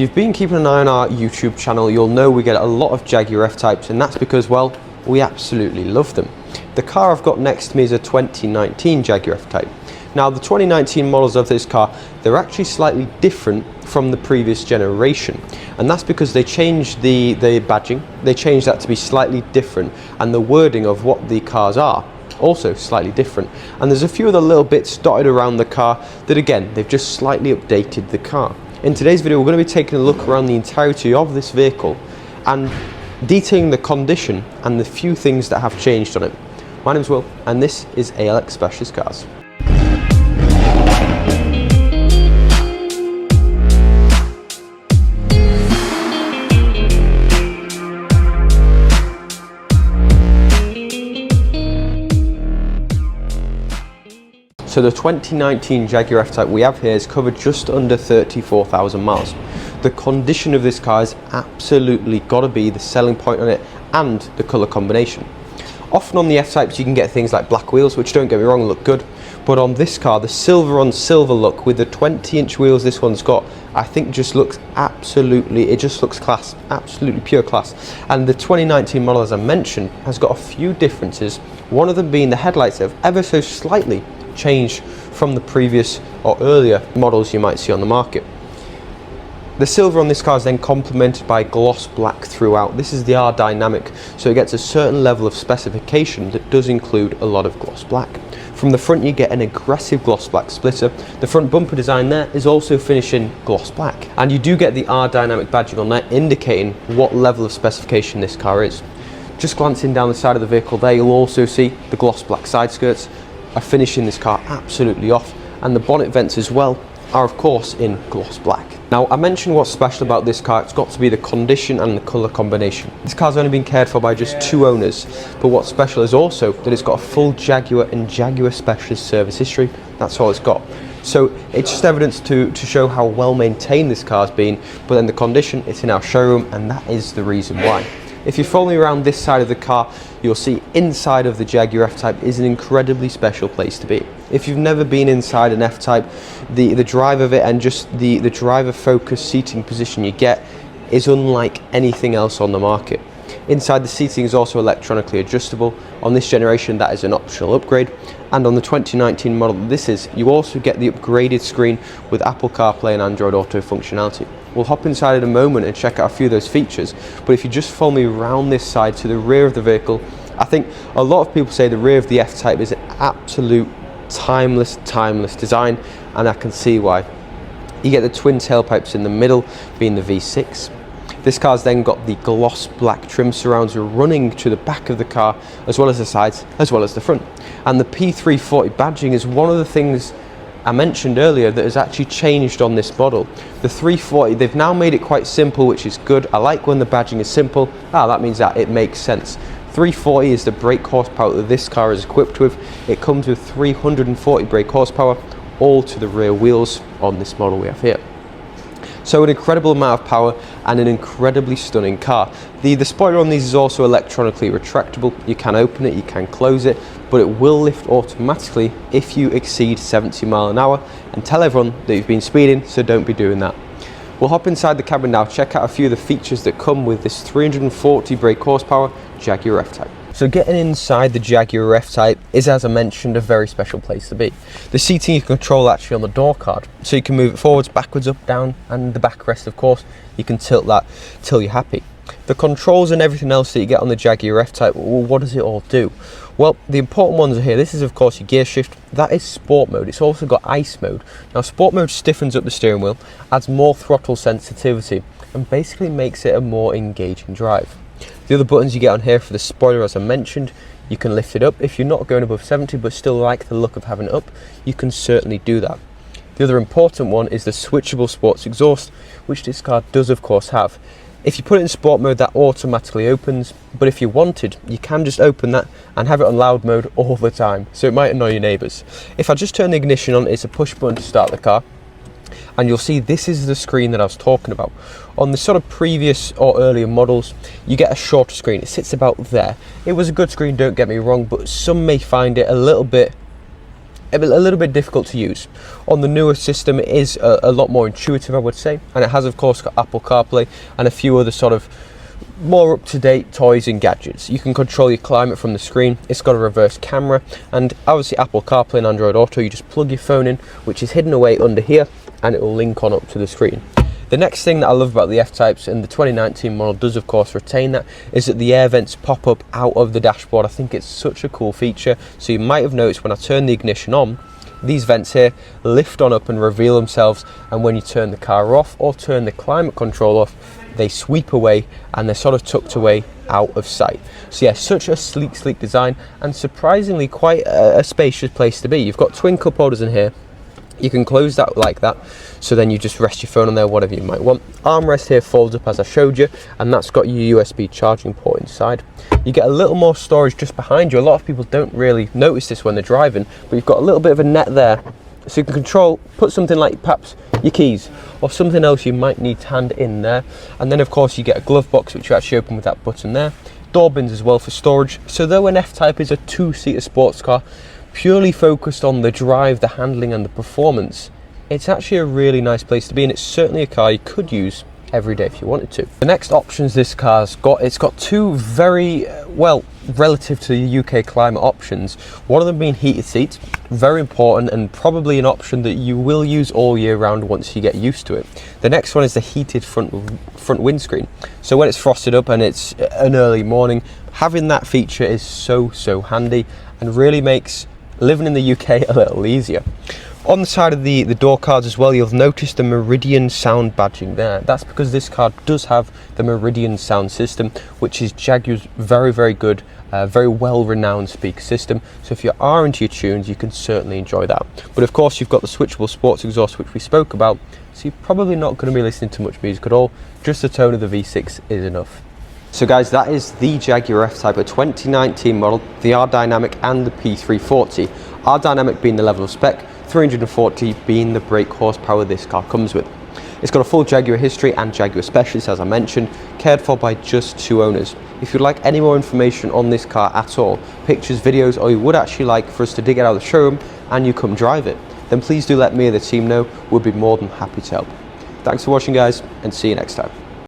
you've been keeping an eye on our YouTube channel, you'll know we get a lot of Jaguar F-Types, and that's because, well, we absolutely love them. The car I've got next to me is a 2019 Jaguar F-Type. Now, the 2019 models of this car, they're actually slightly different from the previous generation, and that's because they changed the badging. They changed that to be slightly different, and the wording of what the cars are also slightly different. And there's a few other little bits dotted around the car that, again, they've just slightly updated the car. In today's video, we're going to be taking a look around the entirety of this vehicle and detailing the condition and the few things that have changed on it. My name's Will, and this is ALX Specialist Cars. So the 2019 Jaguar F-Type we have here is covered just under 34,000 miles. The condition of this car has absolutely got to be the selling point on it, and the colour combination. Often on the F-Types you can get things like black wheels, which, don't get me wrong, look good, but on this car, the silver on silver look with the 20-inch wheels this one's got, I think just looks absolutely, it just looks class, absolutely pure class. And the 2019 model, as I mentioned, has got a few differences, one of them being the headlights have ever so slightly changed from the previous or earlier models you might see on the market. The silver on this car is then complemented by gloss black throughout. This is the R Dynamic, so it gets a certain level of specification that does include a lot of gloss black. From the front you get an aggressive gloss black splitter. The front bumper design there is also finished in gloss black, and you do get the R Dynamic badging on there, indicating what level of specification this car is. Just glancing down the side of the vehicle there, you'll also see the gloss black side skirts are finishing this car absolutely off, and the bonnet vents as well are of course in gloss black. Now, I mentioned what's special about this car. It's got to be the condition and the colour combination. This car's only been cared for by just 2 owners, but what's special is also that it's got a full Jaguar and Jaguar Specialist service history. That's all it's got. So it's just evidence to show how well maintained this car's been, but then the condition, it's in our showroom, and that is the reason why. If you follow me around this side of the car, you'll see inside of the Jaguar F-Type is an incredibly special place to be. If you've never been inside an F-Type, the drive of it and just the driver focused seating position you get is unlike anything else on the market. Inside, the seating is also electronically adjustable. On this generation, that is an optional upgrade. And on the 2019 model you also get the upgraded screen with Apple CarPlay and Android Auto functionality. We'll hop inside in a moment and check out a few of those features, but if you just follow me around this side to the rear of the vehicle, I think a lot of people say the rear of the F-Type is an absolute timeless design, and I can see why. You get the twin tailpipes in the middle, being the V6. This car's then got the gloss black trim surrounds running to the back of the car, as well as the sides, as well as the front. And the P340 badging is one of the things I mentioned earlier that has actually changed on this model. The 340, they've now made it quite simple, which is good. I like when the badging is simple. That means that it makes sense. 340 is the brake horsepower that this car is equipped with. It comes with 340 brake horsepower, all to the rear wheels on this model we have here. So an incredible amount of power and an incredibly stunning car. The spoiler on these is also electronically retractable. You can open it, you can close it, but it will lift automatically if you exceed 70 miles an hour, and tell everyone that you've been speeding, so don't be doing that. We'll hop inside the cabin now, check out a few of the features that come with this 340 brake horsepower Jaguar F-Type. So getting inside the Jaguar F-Type is, as I mentioned, a very special place to be. The seating you can control actually on the door card, so you can move it forwards, backwards, up, down, and the backrest, of course, you can tilt that till you're happy. The controls and everything else that you get on the Jaguar F-Type, well, what does it all do? Well, the important ones are here. This is, of course, your gear shift. That is sport mode. It's also got ice mode. Now, sport mode stiffens up the steering wheel, adds more throttle sensitivity, and basically makes it a more engaging drive. The other buttons you get on here for the spoiler, as I mentioned, you can lift it up. If you're not going above 70 but still like the look of having it up, you can certainly do that. The other important one is the switchable sports exhaust, which this car does of course have. If you put it in sport mode, that automatically opens, but if you wanted, you can just open that and have it on loud mode all the time, so it might annoy your neighbours. If I just turn the ignition on, it's a push button to start the car, and you'll see this is the screen that I was talking about. On the sort of previous or earlier models, you get a shorter screen. It sits about there. It was a good screen, don't get me wrong, but some may find it a little bit a little bit difficult to use. On the newer system, it is a lot more intuitive, I would say, and it has of course got Apple CarPlay and a few other sort of more up-to-date toys and gadgets. You can control your climate from the screen. It's got a reverse camera, and obviously Apple CarPlay and Android Auto. You just plug your phone in, which is hidden away under here, and it will link on up to the screen. The next thing that I love about the F-Types, and the 2019 model does of course retain that, is that the air vents pop up out of the dashboard. I think it's such a cool feature. So you might have noticed when I turn the ignition on, these vents here lift on up and reveal themselves, and when you turn the car off or turn the climate control off, they sweep away and they're sort of tucked away out of sight. So yeah, such a sleek design, and surprisingly quite a spacious place to be. You've got twin cup holders in here. You can close that like that, so then you just rest your phone on there, whatever you might want. Armrest here folds up as I showed you, and that's got your USB charging port inside. You get a little more storage just behind you. A lot of people don't really notice this when they're driving, but you've got a little bit of a net there, so you can control, put something like perhaps your keys or something else you might need to hand in there. And then of course you get a glove box, which you actually open with that button there. Door bins as well for storage. So though an F-Type is a two-seater sports car, purely focused on the drive, the handling and the performance, it's actually a really nice place to be, and it's certainly a car you could use every day if you wanted to. The next options this car's got, it's got two very, well, relative to the UK climate options. One of them being heated seats, very important and probably an option that you will use all year round once you get used to it. The next one is the heated front windscreen. So when it's frosted up and it's an early morning, having that feature is so handy and really makes living in the UK a little easier. On the side of the door cards as well, you'll notice the Meridian sound badging there. That's because this car does have the Meridian sound system, which is Jaguar's very good, very well-renowned speaker system. So if you are into your tunes, you can certainly enjoy that. But of course, you've got the switchable sports exhaust, which we spoke about, so you're probably not going to be listening to much music at all. Just the tone of the V6 is enough. So guys, that is the Jaguar F-Type, a 2019 model, the R Dynamic and the P340. R Dynamic being the level of spec, 340 being the brake horsepower this car comes with. It's got a full Jaguar history and Jaguar Specialist, as I mentioned, cared for by just 2 owners. If you'd like any more information on this car at all, pictures, videos, or you would actually like for us to dig it out of the showroom and you come drive it, then please do let me or the team know. We'll be more than happy to help. Thanks for watching guys, and see you next time.